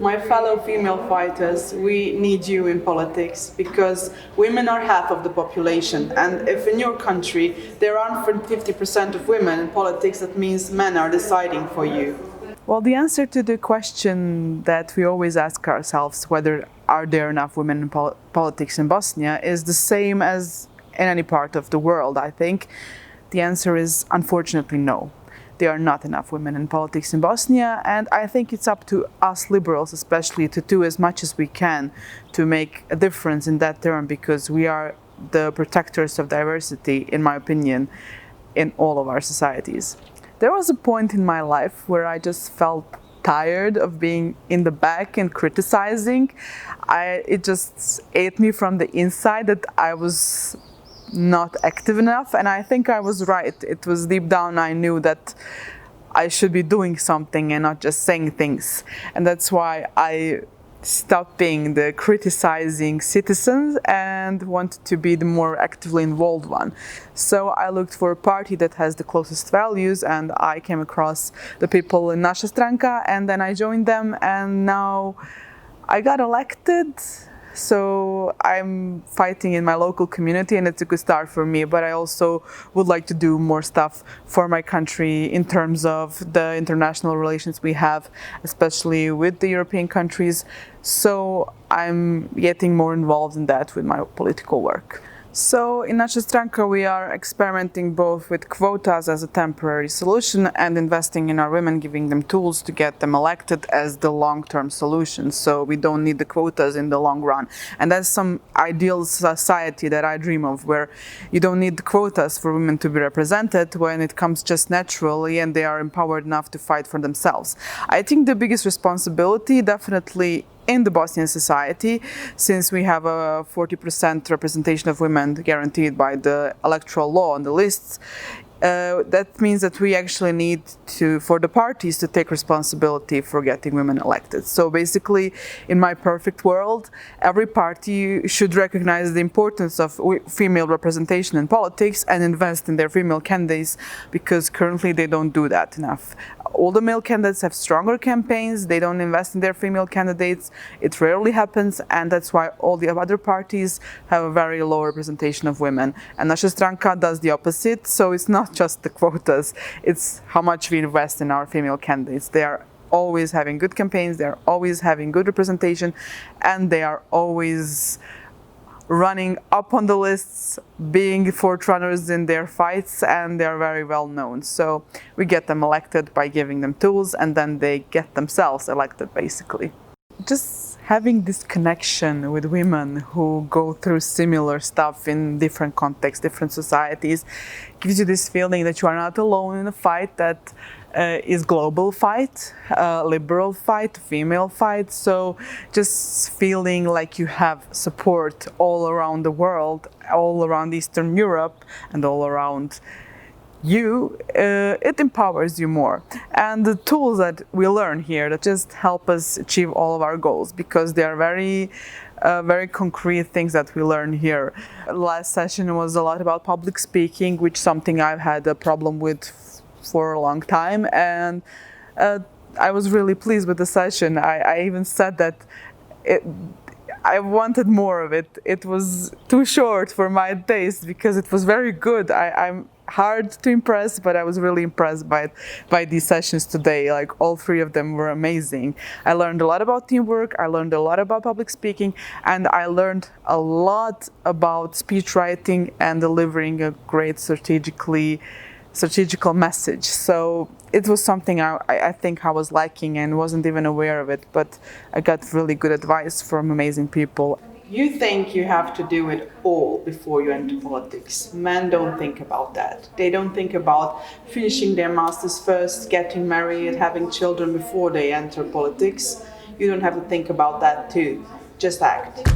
My fellow female fighters, we need you in politics because women are half of the population, and if in your country there aren't 50% of women in politics, that means men are deciding for you. Well, the answer to the question that we always ask ourselves, whether are there enough women in politics in Bosnia, is the same as in any part of the world, I think. The answer is unfortunately no. There are not enough women in politics in Bosnia, and I think it's up to us liberals especially to do as much as we can to make a difference in that term, because we are the protectors of diversity, in my opinion, in all of our societies. There was a point in my life where I just felt tired of being in the back and criticizing. It just ate me from the inside that I was not active enough, and I think I was right. It was deep down I knew that I should be doing something and not just saying things, and that's why I stopped being the criticizing citizens and wanted to be the more actively involved one. So I looked for a party that has the closest values, and I came across the people in Naša stranka, and then I joined them, and now I got elected. So I'm fighting in my local community, and it's a good start for me, but I also would like to do more stuff for my country in terms of the international relations we have, especially with the European countries. So I'm getting more involved in that with my political work. So in Naša stranka we are experimenting both with quotas as a temporary solution and investing in our women, giving them tools to get them elected as the long-term solution. So we don't need the quotas in the long run. And that's some ideal society that I dream of, where you don't need the quotas for women to be represented when it comes just naturally and they are empowered enough to fight for themselves. I think the biggest responsibility definitely in the Bosnian society, since we have a 40% representation of women guaranteed by the electoral law on the lists, that means that we actually need for the parties to take responsibility for getting women elected. So basically, in my perfect world, every party should recognize the importance of female representation in politics and invest in their female candidates, because currently they don't do that enough. All the male candidates have stronger campaigns, they don't invest in their female candidates, it rarely happens, and that's why all the other parties have a very low representation of women. And Naša stranka does the opposite, so it's not just the quotas, it's how much we invest in our female candidates. They are always having good campaigns, they are always having good representation, and they are always running up on the lists, being forerunners in their fights, and they are very well known. So we get them elected by giving them tools, and then they get themselves elected, basically. Just having this connection with women who go through similar stuff in different contexts, different societies, gives you this feeling that you are not alone in a fight that is global fight, liberal fight, female fight. So just feeling like you have support all around the world, all around Eastern Europe and all around you, it empowers you more. And the tools that we learn here that just help us achieve all of our goals, because they are very concrete things that we learn here. Last session was a lot about public speaking, which is something I've had a problem with for a long time, and I was really pleased with the session. I even said that I wanted more of it. It was too short for my taste because it was very good. I'm hard to impress, but I was really impressed by these sessions today. Like, all three of them were amazing. I learned a lot about teamwork, I learned a lot about public speaking, and I learned a lot about speech writing and delivering a great strategical message. So it was something I think I was lacking and wasn't even aware of it, but I got really good advice from amazing people. You think you have to do it all before you enter politics. Men don't think about that. They don't think about finishing their masters first, getting married, having children before they enter politics. You don't have to think about that too. Just act.